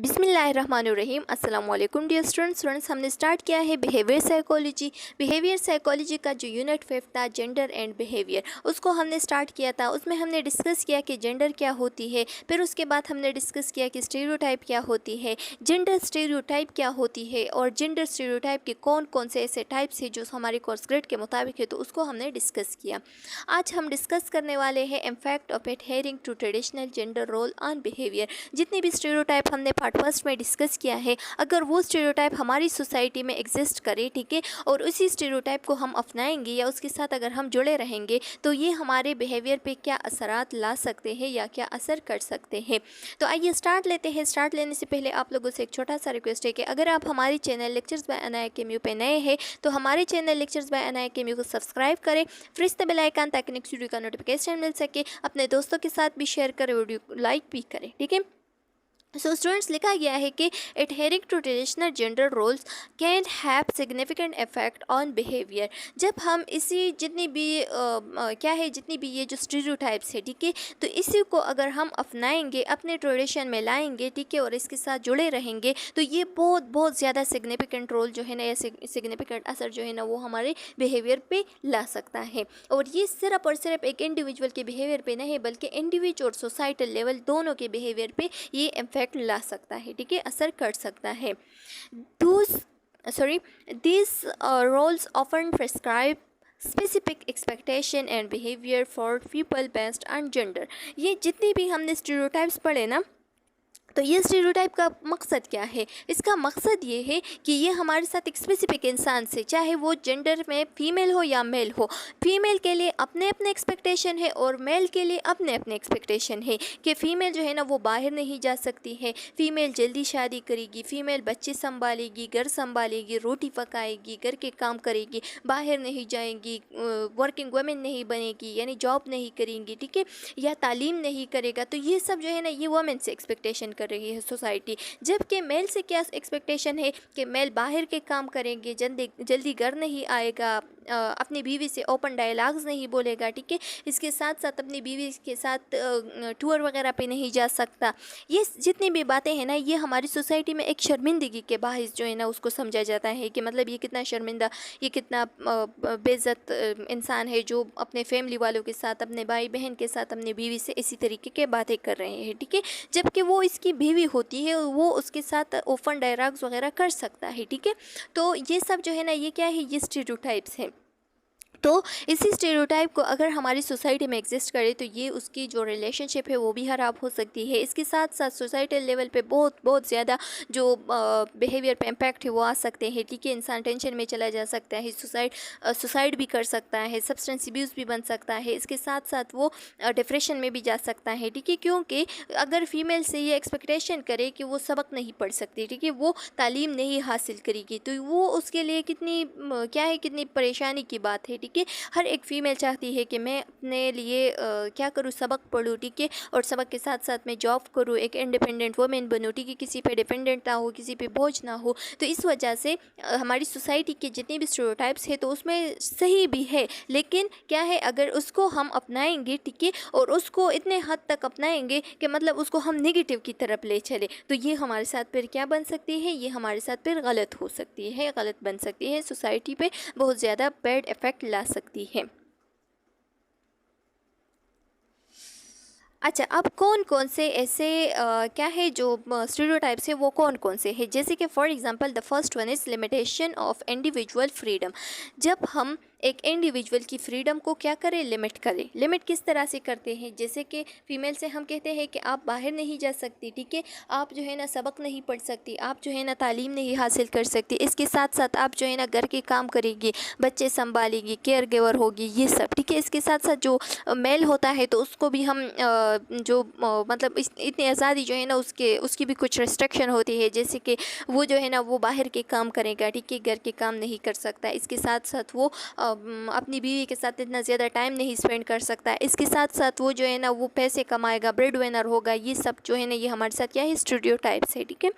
बिस्मिल्लाहिर्रहमानिर्रहीम। अस्सलाम वालेकुम डियर स्टूडेंट्स। हमने स्टार्ट किया है बिहेवियर साइकोलॉजी। बिहेवियर साइकोलॉजी का जो यूनिट 5 था जेंडर एंड बिहेवियर, उसको हमने स्टार्ट किया था। उसमें हमने डिस्कस किया कि जेंडर क्या होती है, फिर उसके बाद हमने डिस्कस किया कि स्टीरियोटाइप क्या होती है, जेंडर स्टीरियोटाइप क्या होती है, और जेंडर स्टीरियोटाइप के कौन कौन से ऐसे टाइप्स हैं जो हमारे कोर्स ग्रेड के मुताबिक है, तो उसको हमने डिस्कस किया। आज हम डिस्कस करने वाले हैं impact of adhering to traditional gender role on behaviour. जितने भी स्टीरियोटाइप हमने पार्ट फर्स्ट में डिस्कस किया है, अगर वो स्टीरियोटाइप हमारी सोसाइटी में एग्जिस्ट करे, ठीक है, और उसी स्टीरियोटाइप को हम अपनाएंगे या उसके साथ अगर हम जुड़े रहेंगे, तो ये हमारे बिहेवियर पे क्या असरात ला सकते हैं या क्या असर कर सकते हैं। तो आइए स्टार्ट लेते हैं। स्टार्ट लेने से पहले आप लोगों से एक छोटा सा रिक्वेस्ट है कि अगर आप हमारे चैनल लेक्चर्स बाय अनाया केम्यू पे नए हैं, तो हमारे चैनल लेक्चर्स बाय अनाया केम्यू को सब्सक्राइब करें, प्रेस द बेल आइकन ताकि नेक्स्ट वीडियो का नोटिफिकेशन मिल सके। अपने दोस्तों के साथ भी शेयर करें, वीडियो लाइक भी करें, ठीक है। सो स्टूडेंट्स, लिखा गया है कि adhering to traditional gender roles can have significant effect on behaviour. जब हम इसी जितनी भी जितनी भी ये जो स्टीरियोटाइप्स है, ठीक है, तो इसी को अगर हम अपनाएंगे, अपने ट्रेडिशन में लाएंगे, ठीक है, और इसके साथ जुड़े रहेंगे, तो ये बहुत बहुत ज़्यादा सिग्निफिकेंट रोल जो है ना, या सिग्निफिकेंट असर जो है ना, वो हमारे बिहेवियर पे ला सकता है। और ये सिर्फ और सिर्फ एक इंडिविजुअल के बिहेवियर पे नहीं, बल्कि इंडिविजुअल और सोसाइटल लेवल दोनों के बिहेवियर पे ये इम्पैक्ट ला सकता है, ठीक है, असर कर सकता है। These roles often prescribe specific expectation and behavior for people based on gender। ये जितनी भी हमने स्टीरियोटाइप्स पढ़े ना, तो ये स्टीरियोटाइप का मकसद क्या है? इसका मकसद ये है कि ये हमारे साथ एक स्पेसिफिक इंसान से, चाहे वो जेंडर में फीमेल हो या मेल हो, फीमेल के लिए अपने अपने एक्सपेक्टेशन है और मेल के लिए अपने अपने एक्सपेक्टेशन है कि फ़ीमेल जो है ना वो बाहर नहीं जा सकती है, फ़ीमेल जल्दी शादी करेगी, फ़ीमेल बच्चे संभालेगी, घर संभालेगी, रोटी पकाएगी, घर के काम करेगी, बाहर नहीं जाएंगी, वर्किंग वुमेन नहीं बनेगी, यानी जॉब नहीं करेंगी, ठीक है, या तालीम नहीं करेगा। तो ये सब जो है ना, ये वुमेन से एक्सपेक्टेशन कर रही है सोसाइटी। जबकि मेल से क्या एक्सपेक्टेशन है कि मेल बाहर के काम करेंगे, जल्दी घर नहीं आएगा, अपनी बीवी से ओपन डायलॉग्स नहीं बोलेगा, ठीक है, इसके साथ साथ अपनी बीवी के साथ टूर वगैरह पे नहीं जा सकता। ये जितनी भी बातें हैं ना, ये हमारी सोसाइटी में एक शर्मिंदगी के बाहिस जो है ना, उसको समझा जाता है कि मतलब ये कितना शर्मिंदा, ये कितना बेइज्जत इंसान है जो अपने फैमिली वालों के साथ, अपने भाई बहन के साथ, अपनी बीवी से इसी तरीके के बातें कर रहे हैं, ठीक है, जबकि वो इसकी बीवी होती है, वो उसके साथ ओपन डायलॉग्स वगैरह कर सकता है, ठीक है। तो ये सब जो है ना, ये क्या है, ये स्टीरियोटाइप्स हैं। तो इसी स्टीरियोटाइप को अगर हमारी सोसाइटी में एग्जिस्ट करे, तो ये उसकी जो रिलेशनशिप है वो भी ख़राब हो सकती है। इसके साथ साथ सोसाइटल लेवल पे बहुत बहुत ज़्यादा जो बिहेवियर पे इम्पैक्ट है वो आ सकते हैं, ठीक है। इंसान टेंशन में चला जा सकता है, सुसाइड भी कर सकता है, सब्सटेंस अब्यूज़ भी बन सकता है, इसके साथ साथ वो डिप्रेशन में भी जा सकता है, ठीक है। क्योंकि अगर फीमेल से ये एक्सपेक्टेशन करे कि वो सबक नहीं पढ़ सकती, ठीक है, वो तालीम नहीं हासिल करेगी, तो वो उसके लिए कितनी कितनी परेशानी की बात है, ठीक है। हर एक फ़ीमेल चाहती है कि मैं अपने लिए क्या करूँ, सबक पढ़ूँ, ठीक है, और सबक के साथ साथ मैं जॉब करूँ, एक इंडिपेंडेंट वुमेन बनूँ, ठीक है, किसी पे डिपेंडेंट ना हो, किसी पे बोझ ना हो। तो इस वजह से हमारी सोसाइटी के जितने भी स्टीरियोटाइप्स है, तो उसमें सही भी है, लेकिन क्या है, अगर उसको हम अपनाएंगे, ठीक है, और उसको इतने हद तक अपनाएंगे कि मतलब उसको हम नेगेटिव की तरफ ले चले, तो ये हमारे साथ फिर क्या बन सकती है, ये हमारे साथ फिर गलत हो सकती है, गलत बन सकती है, सोसाइटी पे बहुत ज़्यादा बैड इफ़ेक्ट ला सकती है। अच्छा, अब कौन कौन से ऐसे क्या है जो स्टीरियोटाइप्स है, वो कौन कौन से हैं? जैसे कि for example the first one is limitation of individual freedom. जब हम एक इंडिविजुअल की फ्रीडम को क्या करें, लिमिट करें। लिमिट किस तरह से करते हैं? जैसे कि फ़ीमेल से हम कहते हैं कि आप बाहर नहीं जा सकती, ठीक है, आप जो है ना सबक नहीं पढ़ सकती, आप जो है ना तालीम नहीं हासिल कर सकती, इसके साथ साथ आप जो है ना घर के काम करेगी, बच्चे संभालेगी, केयर गिवर होगी, ये सब, ठीक है। इसके साथ साथ जो मेल होता है, तो उसको भी हम मतलब इतनी आज़ादी जो है ना, उसकी भी कुछ रिस्ट्रिक्शन होती है, जैसे कि वो जो है ना वो बाहर के काम करेगा, ठीक है, घर के काम नहीं कर सकता, इसके साथ साथ वो अपनी बीवी के साथ इतना ज़्यादा टाइम नहीं स्पेंड कर सकता, इसके साथ साथ वो जो है ना वो पैसे कमाएगा, ब्रेड विनर होगा, ये सब जो है ना ये हमारे साथ क्या है, स्टीरियोटाइप्स है, ठीक है।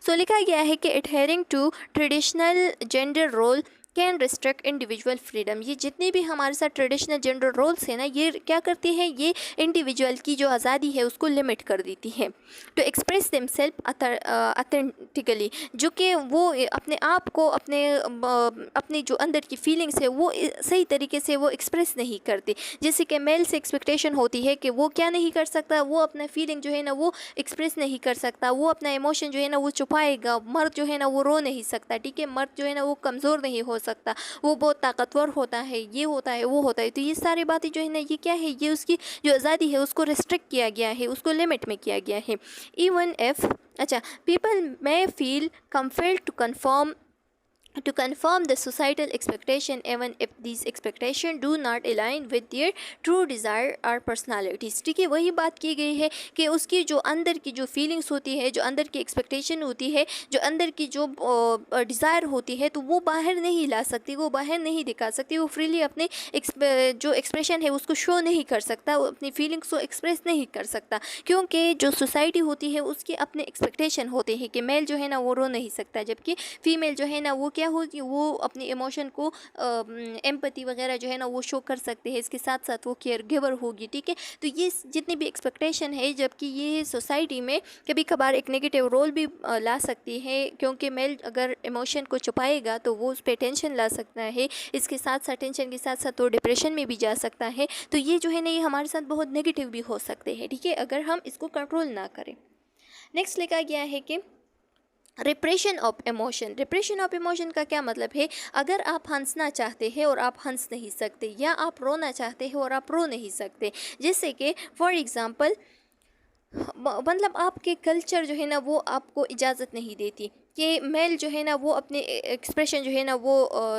सो लिखा गया है कि adhering to traditional gender role can restrict individual freedom. ये जितने भी हमारे साथ ट्रेडिशनल जेंडर रोल्स हैं ना, ये क्या करती है, ये इंडिविजुअल की जो आज़ादी है उसको लिमिट कर देती है। टू एक्सप्रेस देमसेल्फ अथेंटिकली, जो कि वो अपने आप को अपनी जो अंदर की फीलिंग्स है वो सही तरीके से वो एक्सप्रेस नहीं करती। जैसे कि मेल से एक्सपेक्टेशन होती है कि वो क्या नहीं कर सकता, वो अपना फीलिंग जो है ना वो एक्सप्रेस नहीं कर सकता, वो अपना इमोशन जो है ना वो छुपाएगा। मर्द जो है ना वो रो नहीं सकता, ठीक है, मर्द जो है ना वो कमज़ोर नहीं हो सकता, वो बहुत ताकतवर होता है, ये होता है, वो होता है। तो ये सारी बातें जो है ना ये क्या है, ये उसकी जो आज़ादी है उसको रिस्ट्रिक्ट किया गया है, उसको लिमिट में किया गया है। Even if people may feel compelled to conform the societal expectation, even if these expectations do not align with their true desire or personalities। ठीक है, वही बात की गई है कि उसकी जो अंदर की जो फीलिंग्स होती है, जो अंदर की एक्सपेक्टेशन होती है, जो अंदर की जो डिज़ायर होती है, तो वो बाहर नहीं ला सकती, वो बाहर नहीं दिखा सकती, वो फ्रीली अपने जो एक्सप्रेशन है उसको शो नहीं कर सकता, वो अपनी फीलिंग्स को एक्सप्रेस नहीं कर सकता, क्योंकि जो सोसाइटी होती है उसके अपने एक्सपेक्टेशन होते हैं कि मेल जो है ना वो रो नहीं सकता, जबकि फीमेल जो है ना वो क्या होगी, वो अपनी इमोशन को एम्पैथी वगैरह जो है ना वो शो कर सकते हैं, इसके साथ साथ वो केयर गिवर होगी। ठीक है, तो ये जितनी भी एक्सपेक्टेशन है, जबकि ये सोसाइटी में कभी कभार एक नेगेटिव रोल भी ला सकती है, क्योंकि मेल अगर इमोशन को छुपाएगा तो वो उस पर टेंशन ला सकता है, इसके साथ साथ टेंशन के साथ साथ वो डिप्रेशन में भी जा सकता है। तो ये जो है ना ये हमारे साथ बहुत नेगेटिव भी हो सकते हैं, ठीक है, अगर हम इसको कंट्रोल ना करें। नेक्स्ट लिखा गया है कि repression of emotion. Repression of emotion का क्या मतलब है, अगर आप हंसना चाहते हैं और आप हंस नहीं सकते, या आप रोना चाहते हैं और आप रो नहीं सकते, जैसे कि फॉर एग्ज़ाम्पल मतलब आपके कल्चर जो है ना वो आपको इजाज़त नहीं देती कि मेल जो है ना वो अपने एक्सप्रेशन जो है ना वो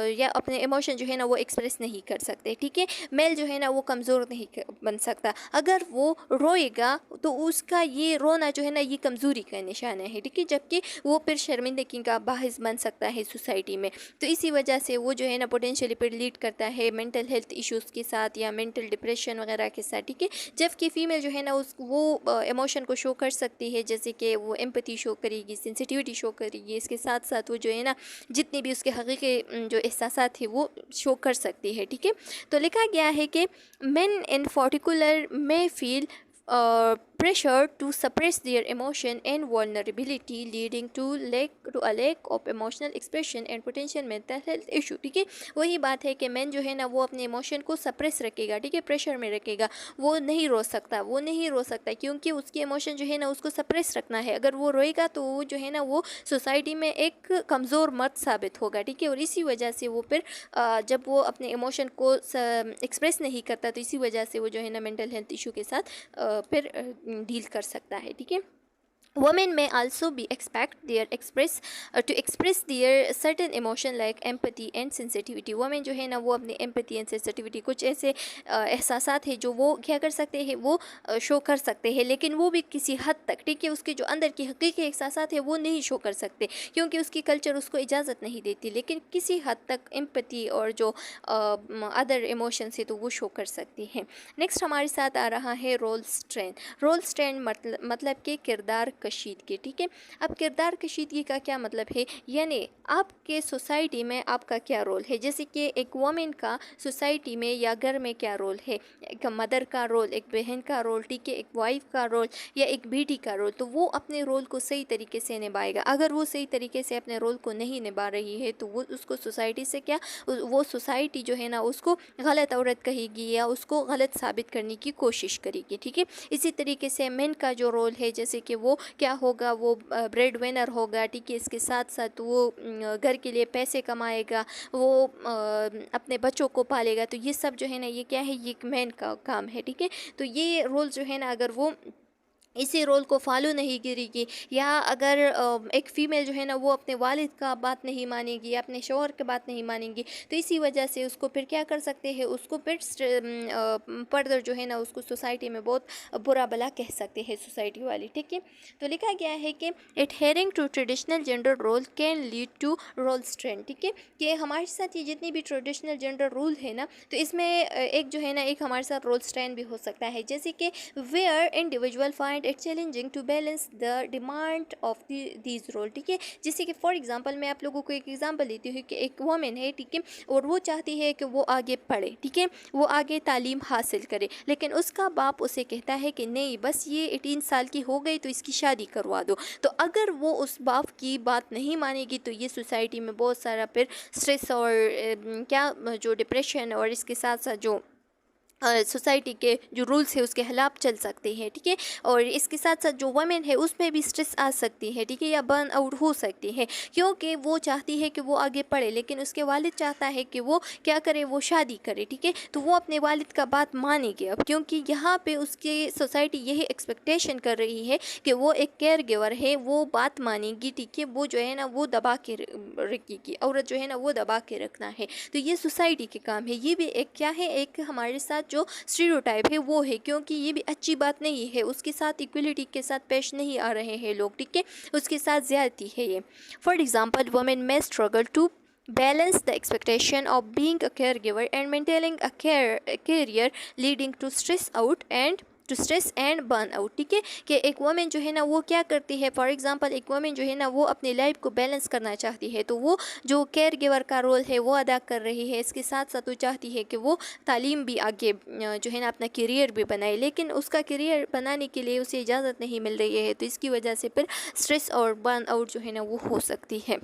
या अपने इमोशन जो है ना वो एक्सप्रेस नहीं कर सकते, ठीक है, मेल जो है ना वो कमज़ोर नहीं बन सकता, अगर वो रोएगा तो उसका ये रोना जो है ना ये कमज़ोरी का निशान है, ठीक है, जबकि वो फिर शर्मिंदगी का बाहिस बन सकता है सोसाइटी में। तो इसी वजह से वो जो है ना पोटेंशियली फिर लीड करता है मेंटल हेल्थ इश्यूज़ के साथ या मेंटल डिप्रेशन वगैरह के साथ, ठीक है, जबकि फ़ीमेल जो है ना वो इमोशन को शो कर सकती है, जैसे कि वो एम्पैथी शो करेगी, सेंसिटिविटी शो करेगी, इसके साथ साथ वो जो है ना जितने भी उसके हकीकी जो एहसासात है वो शो कर सकती है, ठीक है। तो लिखा गया है कि main in particular may feel pressure to suppress their emotion and vulnerability, leading to a lack of emotional expression and potential mental health issue। ठीक है, वही बात है कि मैन जो है ना वो अपने इमोशन को सप्रेस रखेगा, ठीक है, प्रेशर में रखेगा, वो नहीं रो सकता, वो नहीं रो सकता क्योंकि उसकी इमोशन जो है ना उसको सप्रेस रखना है, अगर वो रोएगा तो वो जो है ना वो सोसाइटी में एक कमज़ोर मर्द साबित होगा, ठीक है, और इसी वजह से वो फिर जब वो अपने इमोशन को एक्सप्रेस नहीं करता तो इसी वजह से वो जो है ना मेंटल हेल्थ इशू के साथ फिर डील कर सकता है, ठीक है। Women may also be to express their certain emotion like empathy and sensitivity। women जो है ना वो अपनी empathy and sensitivity कुछ ऐसे एहसासात है जो वो क्या कर सकते हैं, वो शो कर सकते हैं, लेकिन वो भी किसी हद तक, ठीक है, उसके जो अंदर की हकीकी एहसासात है वो नहीं शो कर सकते क्योंकि उसकी कल्चर उसको इजाज़त नहीं देती, लेकिन किसी हद तक empathy और जो अदर इमोशंस है तो वो शो कर सकती हैं। नेक्स्ट हमारे साथ आ रहा है रोल स्ट्रेंथ। रोल स्ट्रेंथ मतलब कि किरदार कशीदगी, ठीक है। अब किरदार कशीदगी का क्या मतलब है, यानी आपके सोसाइटी में आपका क्या रोल है, जैसे कि एक वुमेन का सोसाइटी में या घर में क्या रोल है, एक मदर का रोल, एक बहन का रोल, ठीक है, एक वाइफ का रोल या एक बेटी का रोल, तो वो अपने रोल को सही तरीके से निभाएगा। अगर वो सही तरीके से अपने रोल को नहीं निभा रही है तो वो उसको सोसाइटी से क्या, वो सोसाइटी जो है ना उसको गलत औरत कहेगी या उसको गलत साबित करने की कोशिश करेगी, ठीक है। इसी तरीके से मेन का जो रोल है, जैसे कि वो क्या होगा, वो ब्रेड विनर होगा, ठीक है, इसके साथ साथ वो घर के लिए पैसे कमाएगा, वो अपने बच्चों को पालेगा, तो ये सब जो है ना ये क्या है, ये एक मैन का काम है, ठीक है। तो ये रोल जो है ना अगर वो इसी रोल को फॉलो नहीं करेगी या अगर एक फ़ीमेल जो है ना वो अपने वालिद का बात नहीं मानेगी या अपने शौहर की बात नहीं मानेगी, तो इसी वजह से उसको फिर क्या कर सकते हैं, उसको फिर फर्दर जो है ना उसको सोसाइटी में बहुत बुरा भला कह सकते हैं सोसाइटी वाली, ठीक है। तो लिखा गया है कि adhering to traditional gender role can lead to role strength, ठीक है, कि हमारे साथ ये जितनी भी ट्रेडिशनल जेंडर रूल है ना, तो इसमें एक जो है ना एक हमारे साथ रोल स्ट्रेंथ भी हो सकता है, जैसे कि where individual find find it challenging to balance the demand of these role, ठीक है। जैसे कि फॉर एग्जांपल मैं आप लोगों को एक एग्जांपल देती हूँ कि एक वुमेन है, ठीक है, और वो चाहती है कि वो आगे पढ़े, ठीक है, वो आगे तालीम हासिल करे, लेकिन उसका बाप उसे कहता है कि नहीं, बस ये 18 साल की हो गई तो इसकी शादी करवा दो। तो अगर वो उस बाप की बात नहीं मानेगी तो ये सोसाइटी में बहुत सारा फिर स्ट्रेस और क्या जो डिप्रेशन और इसके साथ साथ जो सोसाइटी के जो रूल्स है उसके खिलाफ चल सकते हैं, ठीक है। और इसके साथ साथ जो वमेन है उसमें भी स्ट्रेस आ सकती है, ठीक है, या बर्न आउट हो सकती है, क्योंकि वो चाहती है कि वो आगे पढ़े, लेकिन उसके वालिद चाहता है कि वो क्या करे, वो शादी करे, ठीक है। तो वो अपने वालिद का बात मानेगी अब, क्योंकि यहाँ पे उसकी सोसाइटी यही एक्सपेक्टेशन कर रही है कि वो एक केयर गिवर है, वो बात मानेगी, ठीक है, वो जो है ना वो दबा के रखेगी, औरत जो है ना वो दबा के रखना है। तो ये सोसाइटी के काम है, ये भी एक क्या है, एक हमारे साथ जो स्टीरियोटाइप है वो है, क्योंकि ये भी अच्छी बात नहीं है, उसके साथ इक्वलिटी के साथ पेश नहीं आ रहे हैं लोग, ठीक है, उसके साथ ज्यादती है ये। For example women may struggle to balance the expectation of being a caregiver and maintaining a career leading to stress and burn out, ठीक है। कि एक वुमेन जो है ना वो क्या करती है, फॉर एग्जांपल एक वुमेन जो है ना वो अपनी लाइफ को बैलेंस करना चाहती है, तो वो जो केयर गिवर का रोल है वो अदा कर रही है, इसके साथ साथ वो चाहती है कि वो तालीम भी आगे जो है ना अपना करियर भी बनाए, लेकिन उसका करियर बनाने के लिए उसे इजाज़त नहीं मिल रही है, तो इसकी वजह से फिर स्ट्रेस और बर्न आउट जो है ना वो हो सकती है।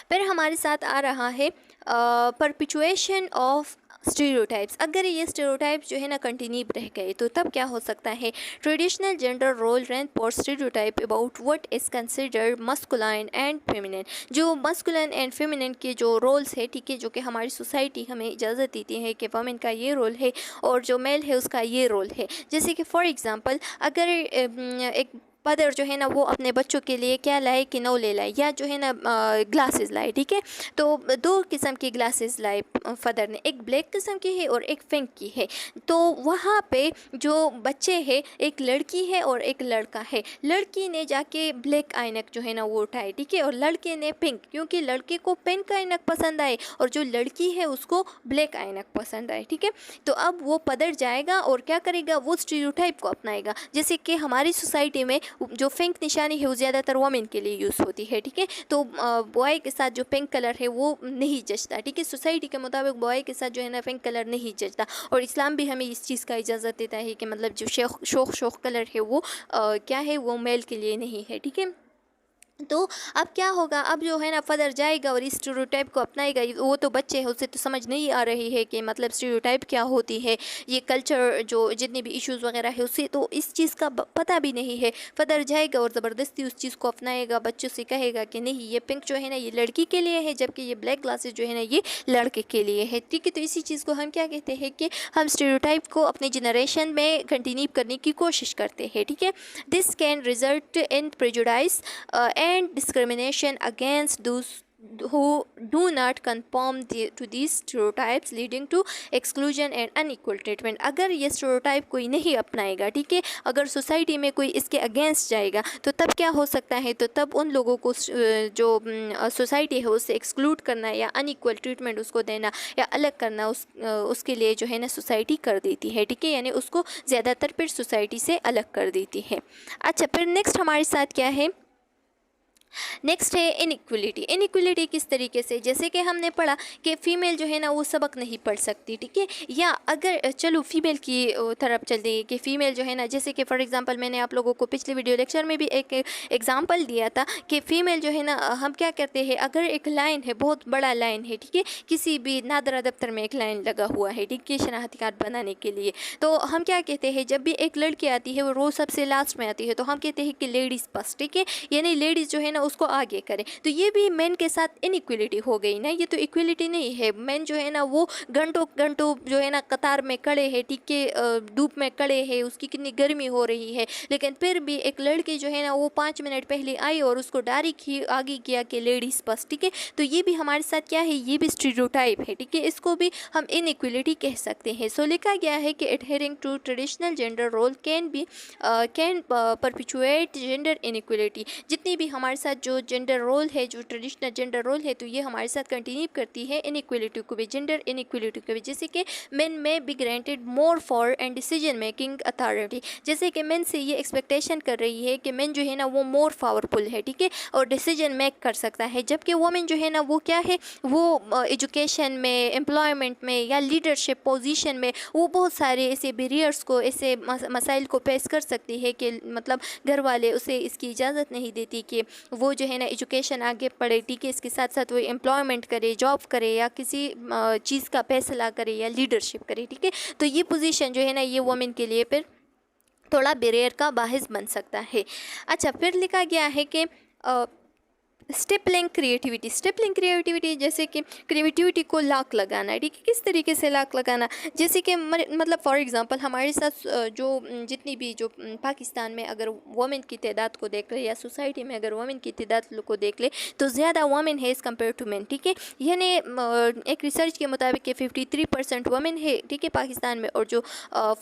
फिर हमारे साथ आ रहा है परपिचुएशन ऑफ स्टीरियोटाइप्स। अगर ये स्टीरियोटाइप्स जो है ना कंटिन्यू रह गए तो तब क्या हो सकता है, traditional gender role rent for stereotype about what is considered masculine and feminine. जो मस्कुलाइन एंड फेमिनिन के जो रोल्स है, ठीक है, जो कि हमारी सोसाइटी हमें इजाज़त देती है कि वमेन का ये रोल है और जो मेल है उसका ये रोल है। जैसे कि फॉर एग्ज़ाम्पल अगर एक फादर जो है ना वो अपने बच्चों के लिए क्या लाए, कि नौले लाए, या जो है ना ग्लासेस लाए, ठीक है, तो दो किस्म की ग्लासेस लाए फादर ने, एक ब्लैक किस्म की है और एक पिंक की है। तो वहाँ पे जो बच्चे हैं, एक लड़की है और एक लड़का है, लड़की ने जाके ब्लैक ऐनक जो है ना वो उठाए, ठीक है, और लड़के ने पिंक, क्योंकि लड़के को पिंक ऐनक पसंद आए और जो लड़की है उसको ब्लैक ऐनक पसंद आए, ठीक है। तो अब वो पदर जाएगा और क्या करेगा, वो स्टीरियोटाइप को अपनाएगा। जैसे कि हमारी सोसाइटी में जो पिंक निशानी है वो ज़्यादातर वोमेन के लिए यूज़ होती है, ठीक है, तो बॉय के साथ जो पिंक कलर है वो नहीं जचता, ठीक है, सोसाइटी के मुताबिक बॉय के साथ जो है ना पिंक कलर नहीं जचता, और इस्लाम भी हमें इस चीज़ का इजाज़त देता है कि मतलब जो शोख कलर है वो क्या है, वो मेल के लिए नहीं है, ठीक है। तो अब क्या होगा, अब जो है ना फादर जाएगा और इस स्टीरियोटाइप को अपनाएगा, वो तो बच्चे हैं, उसे तो समझ नहीं आ रही है कि मतलब स्टीरियोटाइप क्या होती है, ये कल्चर जो जितने भी इश्यूज़ वगैरह है उसे तो इस चीज़ का पता भी नहीं है। फादर जाएगा और ज़बरदस्ती उस चीज़ को अपनाएगा, बच्चों से कहेगा कि नहीं ये पिंक जो है ना ये लड़की के लिए है, जबकि ये ब्लैक ग्लासेस जो है ना ये लड़के के लिए है, ठीक है। तो इसी चीज़ को हम क्या कहते हैं कि हम स्टीरियोटाइप को अपनी जनरेशन में कंटिन्यू करने की कोशिश करते हैं, ठीक है। This can result in prejudice and discrimination against those who do not conform to these stereotypes, leading to exclusion and unequal treatment। अगर ये stereotype कोई नहीं अपनाएगा, ठीक है, अगर सोसाइटी में कोई इसके अगेंस्ट जाएगा तो तब क्या हो सकता है, तो तब उन लोगों को जो सोसाइटी है उससे एक्सक्लूड करना या अनइक्वल ट्रीटमेंट उसको देना या अलग करना उसके लिए जो है ना सोसाइटी कर देती है, ठीक है, यानी उसको ज़्यादातर फिर सोसाइटी से अलग कर देती है। अच्छा, फिर नेक्स्ट हमारे साथ क्या है, नेक्स्ट है इनइक्वलिटी। इनइक्वलिटी किस तरीके से, जैसे कि हमने पढ़ा कि फ़ीमेल जो है ना वो सबक नहीं पढ़ सकती, ठीक है, या अगर चलो फीमेल की तरफ चलते हैं कि फ़ीमेल जो है ना, जैसे कि फॉर एग्जांपल मैंने आप लोगों को पिछले वीडियो लेक्चर में भी एक एग्जांपल दिया था कि फ़ीमेल जो है ना हम क्या करते हैं, अगर एक लाइन है, बहुत बड़ा लाइन है, ठीक है, किसी भी नादरा दफ्तर में एक लाइन लगा हुआ है, ठीक है, शनाख्ती कार्ड बनाने के लिए, तो हम क्या कहते हैं, जब भी एक लड़की आती है वो रोज़ सबसे लास्ट में आती है, तो हम कहते हैं कि लेडीज़ फर्स्ट, ठीक है, यानी लेडीज़ जो है ना उसको आगे करें। तो ये भी मेन के साथ इनइक्वलिटी हो गई ना, ये तो इक्वलिटी नहीं है। मेन जो है ना वो घंटों घंटों जो है ना कतार में खड़े हैं, ठीक है, धूप में खड़े हैं, उसकी कितनी गर्मी हो रही है, लेकिन फिर भी एक लड़की जो है ना वो 5 मिनट पहले आई और उसको डायरेक्ट ही आगे किया कि लेडीज़ बस, ठीक है। तो ये भी हमारे साथ क्या है, ये भी स्टीरियोटाइप है, ठीक है, इसको भी हम इनइक्वलिटी कह सकते हैं। सो लिखा गया है कि adhering to traditional gender role can perpetuate gender inequality. जितनी भी हमारे साथ साथ जो जेंडर रोल है, जो ट्रेडिशनल जेंडर रोल है, तो ये हमारे साथ कंटिन्यू करती है इनइक्वलिटी को भी, जेंडर इनइक्वलिटी को भी। जैसे कि मेन में be granted more for and decision making authority, जैसे कि मेन से ये एक्सपेक्टेशन कर रही है कि मेन जो है ना वो मोर पावरफुल है, ठीक है, और डिसीजन मेक कर सकता है, जबकि वुमेन जो है ना वो क्या है, वो एजुकेशन में, एम्प्लॉयमेंट में या लीडरशिप पोजीशन में वो बहुत सारे ऐसे बैरियर्स को, ऐसे मसाइल को फेस कर सकती है कि मतलब घर वाले उसे इसकी इजाज़त नहीं देती कि वो जो है ना एजुकेशन आगे पढ़े, ठीक है, इसके साथ साथ वो एम्प्लॉयमेंट करे, जॉब करे या किसी चीज़ का फैसला करे या लीडरशिप करे, ठीक है। तो ये पोजीशन जो है ना ये वुमेन के लिए फिर थोड़ा बैरियर का बाहिस बन सकता है। अच्छा, फिर लिखा गया है कि स्टिपलिंग क्रिएटिविटी, स्टिपलिंग क्रिएटिविटी जैसे कि क्रिएटिविटी को लाक लगाना है, ठीक है। किस तरीके से लाक लगाना, जैसे कि मतलब फॉर एग्जांपल हमारे साथ जो जितनी भी जो पाकिस्तान में अगर वुमेन की तादाद को देख ले या सोसाइटी में अगर वुमेन की तादाद को देख ले तो ज़्यादा वुमेन है एज़ कम्पेयर टू मैन, ठीक है। यानी एक रिसर्च के मुताबिक कि 53% वुमेन है, ठीक है, पाकिस्तान में, और जो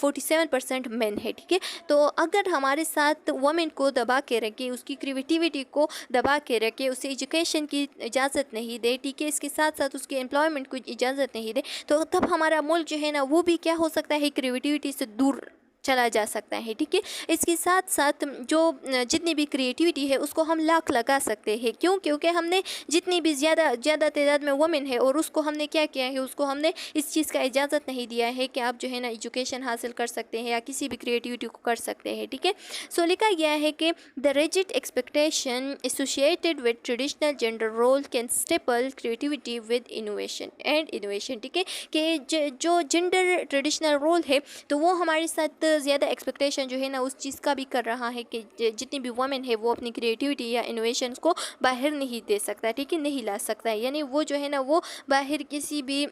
47% मैन है, ठीक है। तो अगर हमारे साथ वुमेन को दबा के रखे, उसकी क्रिएटिविटी को दबा के रखे, उसे एजुकेशन की इजाज़त नहीं दे, ठीक है, इसके साथ साथ उसके एम्प्लॉयमेंट को इजाज़त नहीं दे, तो तब हमारा मुल्क जो है ना वो भी क्या हो सकता है, क्रिएटिविटी से दूर चला जा सकता है, ठीक है। इसके साथ साथ जो जितनी भी क्रिएटिविटी है उसको हम लाक लगा सकते हैं, क्यों, क्योंकि हमने जितनी भी ज़्यादा तादाद में वुमेन है और उसको हमने क्या किया है, उसको हमने इस चीज़ का इजाज़त नहीं दिया है कि आप जो है ना एजुकेशन हासिल कर सकते हैं या किसी भी क्रिएटिविटी को कर सकते हैं, ठीक है। सो लिखा गया है कि the rigid expectation associated with traditional gender role can stifle creativity with innovation, ठीक है, कि जो जेंडर ट्रेडिशनल रोल है तो वो हमारे साथ ज़्यादा एक्सपेक्टेशन जो है ना उस चीज़ का भी कर रहा है कि जितनी भी वुमेन है वो अपनी क्रिएटिविटी या इनोवेशन को बाहर नहीं दे सकता, ठीक है, नहीं ला सकता है। यानी वो जो है ना वो बाहर किसी भी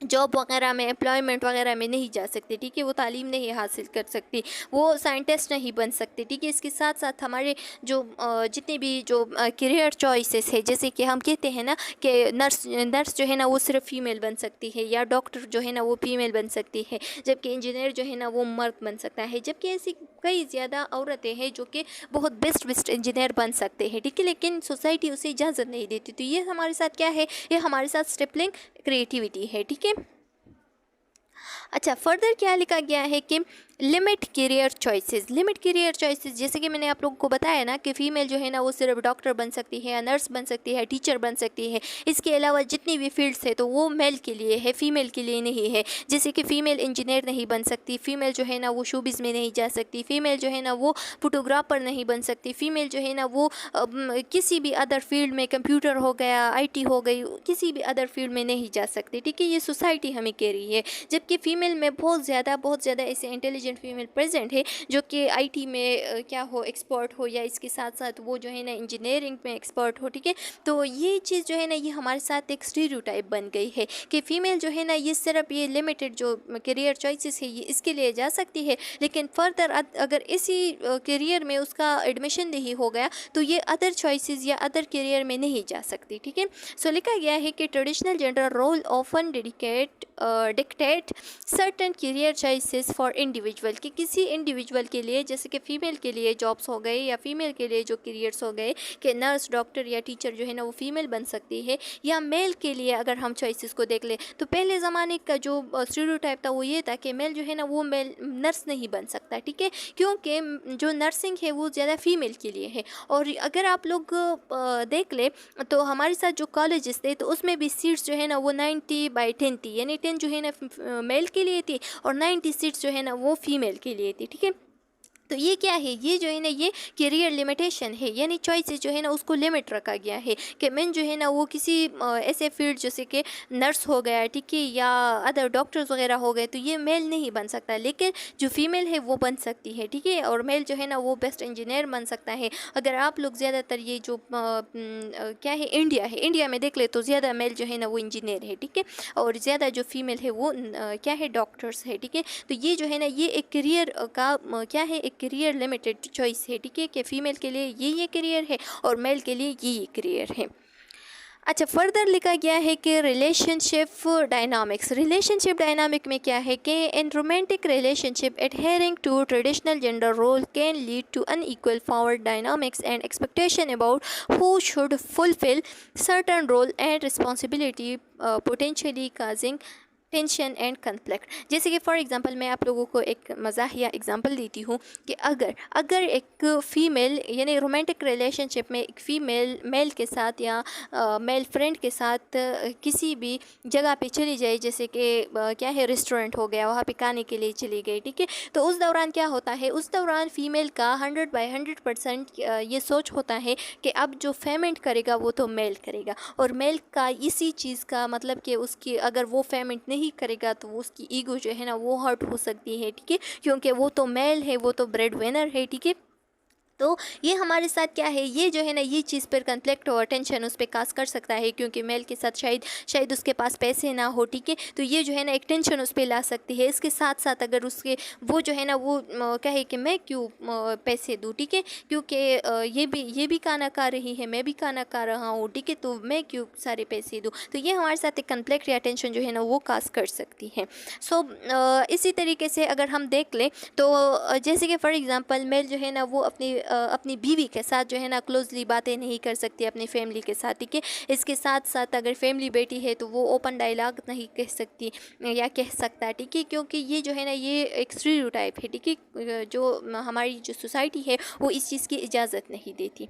जॉब वगैरह में, एम्प्लॉयमेंट वगैरह में नहीं जा सकती, ठीक है, वो तालीम नहीं हासिल कर सकती, वो साइंटिस्ट नहीं बन सकती, ठीक है। इसके साथ साथ हमारे जो जितने भी जो करियर चॉइसेस है, जैसे कि हम कहते हैं ना कि नर्स जो है ना वो सिर्फ फीमेल बन सकती है, या डॉक्टर जो है ना वो फीमेल बन सकती है, जबकि इंजीनियर जो है ना वो मर्द बन सकता है, जबकि ऐसी कई ज़्यादा औरतें हैं जो कि बहुत बेस्ट इंजीनियर बन सकते हैं, ठीक है, लेकिन सोसाइटी उसे इजाज़त नहीं देती। तो ये हमारे साथ क्या है, ये हमारे साथ स्टिपलिंग क्रिएटिविटी है, ठीक है। अच्छा, फर्दर क्या लिखा गया है कि limit career choices, limit career choices, जैसे कि मैंने आप लोगों को बताया ना कि फ़ीमेल जो है ना वो सिर्फ डॉक्टर बन सकती है या नर्स बन सकती है, टीचर बन सकती है, इसके अलावा जितनी भी फील्ड्स है तो वो मेल के लिए है, फीमेल के लिए नहीं है। जैसे कि फ़ीमेल इंजीनियर नहीं बन सकती, फ़ीमेल जो है ना वो शोबिज़ में नहीं जा सकती, फ़ीमेल जो है ना वो फोटोग्राफर नहीं बन सकती, फ़ीमेल जो है ना वो किसी भी अदर फील्ड में, कंप्यूटर हो गया, IT हो गई, किसी भी अदर फील्ड में नहीं जा सकती, ठीक है, ये सोसाइटी हमें कह रही है। जबकि फ़ीमेल में बहुत ज़्यादा ऐसे इंटेलिजेंट फीमेल प्रेजेंट है जो कि IT में क्या हो, एक्सपर्ट हो, या इसके साथ साथ वो जो है ना इंजीनियरिंग में एक्सपर्ट हो, ठीक है। तो ये चीज़ जो है ना ये हमारे साथ एक स्टीरियोटाइप बन गई है कि फ़ीमेल जो है ना ये सिर्फ ये लिमिटेड जो करियर चॉइसेस है ये इसके लिए जा सकती है, लेकिन फर्दर अगर इसी करियर में उसका एडमिशन नहीं हो गया तो ये अदर चॉइसेस या अदर करियर में नहीं जा सकती, ठीक है। सो लिखा गया है कि traditional gender role often dictate certain career choices for individual, कि किसी इंडिविजुअल के लिए, जैसे कि फ़ीमेल के लिए जॉब्स हो गए या फीमेल के लिए जो करियर्स हो गए कि नर्स, डॉक्टर या टीचर जो है ना वो फीमेल बन सकती है, या मेल के लिए अगर हम चॉइसेस को देख ले तो पहले ज़माने का जो स्टीरियोटाइप था वो ये था कि मेल जो है ना वो मेल नर्स नहीं बन सकता, ठीक है, क्योंकि जो नर्सिंग है वो ज़्यादा फीमेल के लिए है। और अगर आप लोग देख ले तो हमारे साथ जो कॉलेजेस थे तो उसमें भी सीट्स जो है ना वो 90/10 थी, यानी 10 जो है ना मेल के लिए थी और 90 सीट्स जो है ना वो फीमेल के लिए थी, ठीक है। तो ये क्या है, ये जो है ना ये करियर लिमिटेशन है, यानी चॉइसेस जो है ना उसको लिमिट रखा गया है कि मेन जो है ना वो किसी ऐसे फील्ड जैसे कि नर्स हो गया, ठीक है, या अदर डॉक्टर्स वगैरह हो गए तो ये मेल नहीं बन सकता, लेकिन जो फीमेल है वो बन सकती है, ठीक है, और मेल जो है ना वो बेस्ट इंजीनियर बन सकता है। अगर आप लोग ज़्यादातर ये जो क्या है इंडिया में देख ले तो ज़्यादा मेल जो है ना वो इंजीनियर है, ठीक है, और ज़्यादा जो फीमेल है वो क्या है, डॉक्टर्स है, ठीक है। तो ये जो है ना ये एक करियर का क्या है, एक करियर लिमिटेड चॉइस है, ठीक है, कि फीमेल के लिए ये करियर है और मेल के लिए ये करियर है। अच्छा, फर्दर लिखा गया है कि रिलेशनशिप डायनामिक में क्या है कि in romantic relationship adhering to traditional gender role can lead to unequal power dynamics and expectation about who should fulfil certain role and responsibility, potentially causing tension and conflict. जैसे कि for example मैं आप लोगों को एक मज़ाहिया example देती हूँ कि अगर एक फ़ीमेल यानी रोमांटिक रिलेशनशिप में एक फ़ीमेल मेल के साथ या मेल फ्रेंड के साथ किसी भी जगह पे चली जाए, जैसे कि क्या है रेस्टोरेंट हो गया, वहाँ पे खाने के लिए चली गई, ठीक है। तो उस दौरान क्या होता है, उस दौरान फ़ीमेल का 100/100% ये सोच होता है कि अब जो पेमेंट करेगा वो तो मेल करेगा, और मेल का इसी चीज़ का मतलब कि उसकी अगर वो पेमेंट नहीं करेगा तो उसकी ईगो जो है ना वो हर्ट हो सकती है, ठीक है, क्योंकि वो तो मेल है, वो तो ब्रेड विनर है, ठीक है। तो ये हमारे साथ क्या है, ये जो है ना ये चीज़ पर कन्फ्लिक्ट और टेंशन उस पर काज कर सकता है, क्योंकि मेल के साथ शायद उसके पास पैसे ना हो, ठीक है। तो ये जो है ना एक टेंशन उस पर ला सकती है। इसके साथ साथ अगर उसके वो जो है ना वो कहे कि मैं क्यों पैसे दूँ, ठीक है, क्योंकि ये भी खाना खा रही है, मैं भी खाना खा रहा हूँ, ठीक है, तो मैं क्यों सारे पैसे दूँ। तो ये हमारे साथ एक कन्फ्लिक्ट या टेंशन जो है ना वो काज कर सकती है। सो इसी तरीके से अगर हम देख लें तो जैसे कि फॉर एग्ज़ाम्पल मेल जो है ना वो अपनी बीवी के साथ जो है ना क्लोजली बातें नहीं कर सकती अपनी फैमिली के साथ, ठीक है। इसके साथ साथ अगर फैमिली बेटी है तो वो ओपन डायलॉग नहीं कह सकती या कह सकता, ठीक है, क्योंकि ये जो है ना ये एक स्टीरियोटाइप है, ठीक है, जो हमारी जो सोसाइटी है वो इस चीज़ की इजाज़त नहीं देती।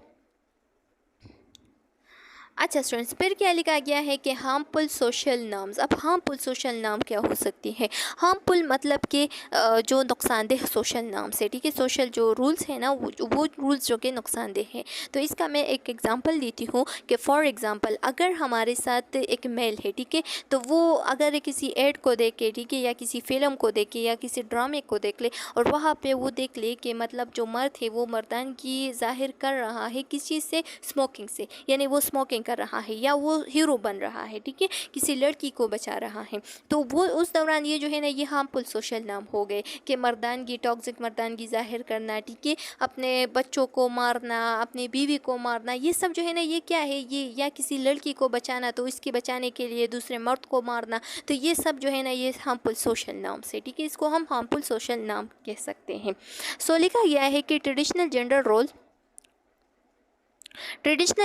अच्छा स्टूडेंट्स, फिर क्या लिखा गया है कि हार्मफुल सोशल नॉर्म्स। अब हार्मफुल सोशल नॉर्म क्या हो सकती है? हार्मफुल मतलब कि जो नुकसानदेह सोशल नॉर्म्स है, ठीक है, सोशल जो रूल्स है ना वो रूल्स जो कि नुकसानदेह हैं। तो इसका मैं एक एग्जांपल देती हूँ कि फॉर एग्जांपल अगर हमारे साथ एक मेल है, ठीक है, तो वो अगर किसी एड को देख के, ठीक है, या किसी फिल्म को देख के या किसी ड्रामे को देख ले और वहाँ पे वो देख ले कि मतलब जो मर्द है वो मर्दानगी ज़ाहिर कर रहा है किस चीज़ से, स्मोकिंग से, यानी वो स्मोकिंग कर रहा है या वो हीरो बन रहा है, ठीक है, किसी लड़की को बचा रहा है, तो वो उस दौरान ये जो है ना ये हार्मफुल सोशल नाम हो गए कि मर्दानगी, टॉक्सिक मर्दानगी ज़ाहिर करना, ठीक है, अपने बच्चों को मारना, अपनी बीवी को मारना, ये सब जो है ना ये क्या है, ये या किसी लड़की को बचाना तो इसके बचाने के लिए दूसरे मर्द को मारना, तो ये सब जो है ना ये हार्मफुल सोशल नाम से, ठीक है, इसको हम हार्मफुल सोशल नाम कह सकते हैं। सो लिखा गया है कि Traditional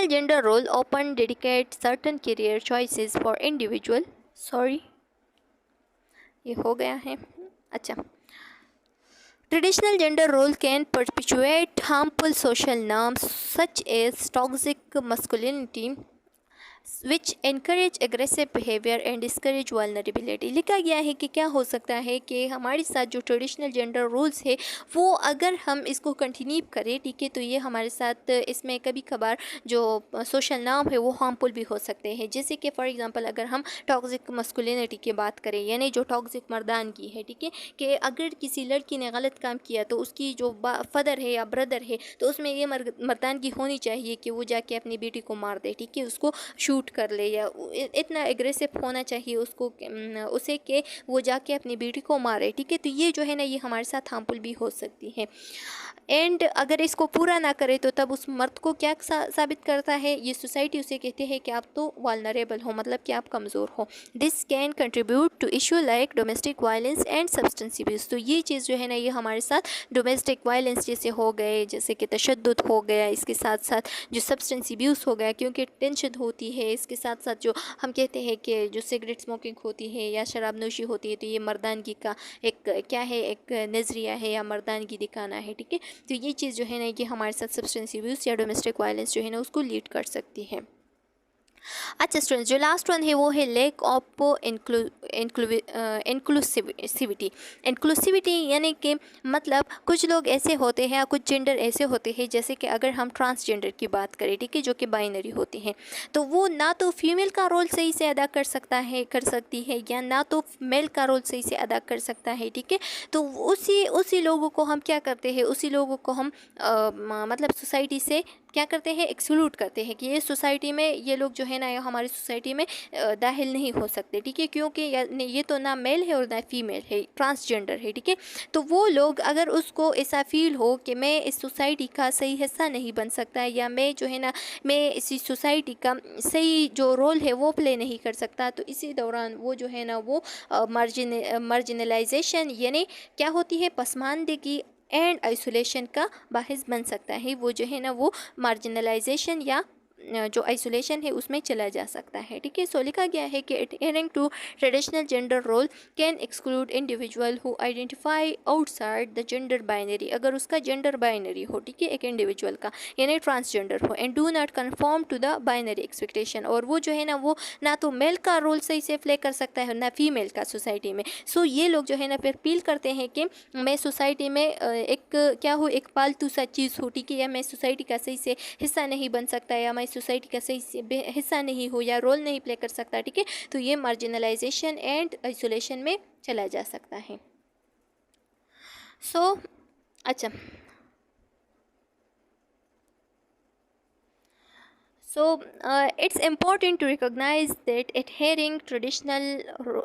gender role often dedicate certain career choices for individual. Sorry, ये हो गया है। अच्छा, traditional gender role can perpetuate harmful social norms such as toxic masculinity, which encourage aggressive behavior and discourage vulnerability। लिखा गया है कि क्या हो सकता है कि हमारे साथ जो ट्रेडिशनल जेंडर रूल्स है वो अगर हम इसको कंटिन्यू करें, ठीक है, तो ये हमारे साथ इसमें कभी कभार जो सोशल नॉर्म है वो हार्मफुल भी हो सकते हैं। जैसे कि फॉर एग्जांपल अगर हम टॉक्सिक मस्कुलिनिटी की बात करें, यानी जो टॉक्सिक मर्दानगी है, ठीक है, कि अगर किसी लड़की ने गलत काम किया तो उसकी जो फादर है या ब्रदर है तो उसमें ये मर्दानगी होनी चाहिए कि वो जाके अपनी बेटी को मार दे, ठीक है, उसको शूट कर ले, या इतना एग्रेसिव होना चाहिए उसे कि वो जाके अपनी बेटी को मारे, ठीक है। तो ये जो है ना ये हमारे साथ हार्मफुल भी हो सकती है। एंड अगर इसको पूरा ना करे तो तब उस मर्द को क्या साबित करता है, ये सोसाइटी उसे कहते हैं कि आप तो वालनरेबल हो, मतलब कि आप कमज़ोर हो। This can contribute to issue like domestic violence and substance abuse. तो ये चीज़ जो है ना ये हमारे साथ डोमेस्टिक वायलेंस जैसे हो गए, जैसे कि तशद्दुद हो गया, इसके साथ साथ जो सब्सटेंस अब्यूज़ हो गया क्योंकि टेंशन होती है, इसके साथ साथ जो हम कहते हैं कि जो सिगरेट स्मोकिंग होती है या शराब नोशी होती है, तो ये मर्दानगी का एक क्या है, एक नज़रिया है या मर्दानगी दिखाना है, ठीक है। तो ये चीज़ जो है ना ये हमारे साथ सब्सटेंस अब्यूज़ या डोमेस्टिक वायलेंस जो है ना उसको लीड कर सकती है। अच्छा स्टूडेंट्स, जो लास्ट वन है वो है लैक ऑफ इंक्लूसिविटी यानी कि मतलब कुछ लोग ऐसे होते हैं या कुछ जेंडर ऐसे होते हैं, जैसे कि अगर हम ट्रांसजेंडर की बात करें, ठीक है, जो कि बाइनरी होते हैं, तो वो ना तो फीमेल का रोल सही से अदा कर सकती है या ना तो मेल का रोल सही से अदा कर सकता है, ठीक है। तो उसी लोगों को हम क्या करते हैं, उसी लोगों को हम मतलब सोसाइटी से क्या करते हैं, एक्सक्लूड करते हैं कि ये सोसाइटी में ये लोग जो है ना हमारी सोसाइटी में दाखिल नहीं हो सकते, ठीक है, क्योंकि ये तो ना मेल है और ना फीमेल है, ट्रांसजेंडर है, ठीक है। तो वो लोग अगर उसको ऐसा फील हो कि मैं इस सोसाइटी का सही हिस्सा नहीं बन सकता, या मैं जो है ना मैं इसी सोसाइटी का सही जो रोल है वो प्ले नहीं कर सकता, तो इसी दौरान वो जो है ना वो मार्जिनलाइजेशन यानी क्या होती है, पसमानदगी एंड आइसोलेशन का बाहिस बन सकता है। वो जो है ना वो मार्जिनलाइजेशन या जो आइसोलेशन है उसमें चला जा सकता है, ठीक है। सो लिखा गया है कि adhering to traditional gender role can exclude individual who identify outside the gender binary, अगर उसका जेंडर बाइनरी हो, ठीक है, एक इंडिविजुअल का यानी ट्रांसजेंडर हो, and do not confirm to the binary expectation, और वो जो है ना वो ना तो मेल का रोल सही से प्ले कर सकता है ना फीमेल का सोसाइटी में। सो ये लोग जो है ना फिर फील करते हैं कि मैं सोसाइटी में एक क्या हूँ, एक पालतू सा चीज़ हो, ठीक है, या मैं सोसाइटी का सही से हिस्सा नहीं बन सकता, या मैं सोसाइटी का सही से हिस्सा नहीं हो या रोल नहीं प्ले कर सकता, ठीक है। तो ये मार्जिनलाइजेशन एंड आइसोलेशन में चला जा सकता है। सो अच्छा, So it's important to recognize that adhering traditional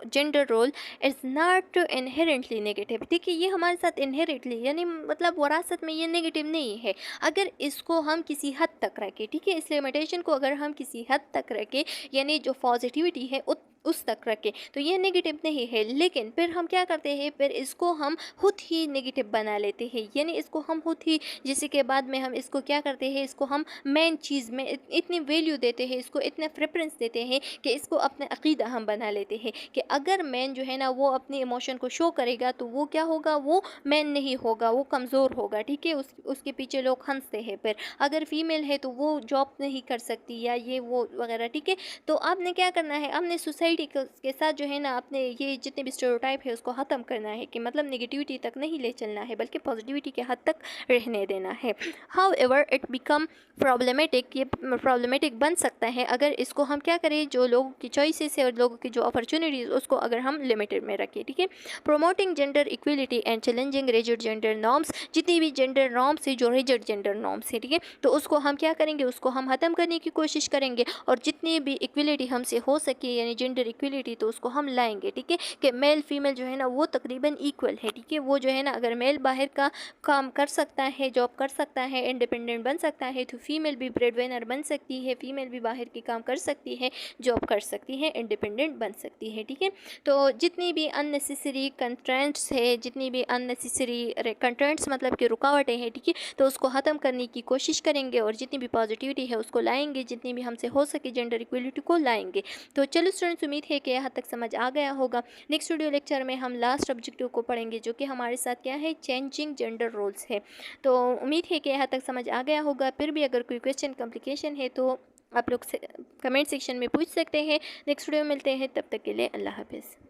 gender role is not inherently negative, ठीक है। ये हमारे साथ inherently यानी मतलब वरासत में ये नेगेटिव नहीं है, अगर इसको हम किसी हद तक रखें, ठीक है, इस लिमिटेशन को अगर हम किसी हद तक रखें यानी जो पॉजिटिविटी है उस तक रखें तो ये नेगेटिव नहीं है। लेकिन फिर हम क्या करते हैं, फिर इसको हम खुद ही नेगेटिव बना लेते हैं, यानी इसको हम खुद ही जिसके के बाद में हम इसको क्या करते हैं, इसको हम मेन चीज़ में इतनी वैल्यू देते हैं, इसको इतना प्रेफरेंस देते हैं कि इसको अपना अकीदा हम बना लेते हैं कि अगर मैन जो है ना वो अपने इमोशन को शो करेगा तो वो क्या होगा, वो मैन नहीं होगा, वो कमज़ोर होगा, ठीक है, उसके पीछे लोग हंसते हैं। फिर अगर फीमेल है तो वो जॉब नहीं कर सकती या ये वो वगैरह, ठीक है। तो आपने क्या करना है, आपने सोसाइटी के साथ जो है ना अपने ये जितने भी स्टेरियोटाइप है उसको ख़त्म करना है, कि मतलब नेगेटिविटी तक नहीं ले चलना है बल्कि पॉजिटिविटी के हद तक रहने देना है। हाउएवर इट बिकम प्रॉब्लमेटिक, ये प्रॉब्लमेटिक बन सकता है अगर इसको हम क्या करें, जो लोगों की चॉइसेस है और लोगों की जो अपॉर्चुनिटीज़ उसको अगर हम लिमिटेड में रखें, ठीक है। Promoting gender equality and challenging rigid gender norms, जितनी भी जेंडर नॉर्म्स है जो रिजिड जेंडर नॉर्म्स है, ठीक है, तो उसको हम क्या करेंगे, उसको हम ख़त्म करने की कोशिश करेंगे, और जितनी भी इक्वलिटी हमसे हो सके यानी जेंडर इक्वलिटी तो उसको हम लाएंगे, ठीक है, कि मेल फीमेल जो है ना वो तकरीबन इक्वल है, ठीक है। वो जो है ना अगर मेल बाहर का काम कर सकता है, जॉब कर सकता है, इंडिपेंडेंट बन सकता है, तो फीमेल भी ब्रेड विनर बन सकती है, फीमेल भी बाहर के काम कर सकती है, जॉब कर सकती है, इंडिपेंडेंट बन सकती है, ठीक है। तो जितनी भी अननेसेसरी कंस्ट्रेंट्स है, जितनी भी अननेसेसरी कंस्ट्रेंट्स मतलब कि रुकावटें हैं, ठीक है, तो उसको ख़त्म करने की कोशिश करेंगे, और जितनी भी पॉजिटिविटी है उसको लाएंगे, जितनी भी हमसे हो सके जेंडर इक्वलिटी को लाएंगे। तो चलो स्टूडेंट्स, उम्मीद है कि यहाँ तक समझ आ गया होगा। नेक्स्ट वीडियो लेक्चर में हम लास्ट ऑब्जेक्टिव को पढ़ेंगे जो कि हमारे साथ क्या है, चेंजिंग जेंडर रोल्स है। तो उम्मीद है कि यहाँ तक समझ आ गया होगा। फिर भी अगर कोई क्वेश्चन कॉम्प्लिकेशन है तो आप लोग कमेंट सेक्शन में पूछ सकते हैं। नेक्स्ट वीडियो में मिलते हैं, तब तक के लिए अल्लाह हाफिज़।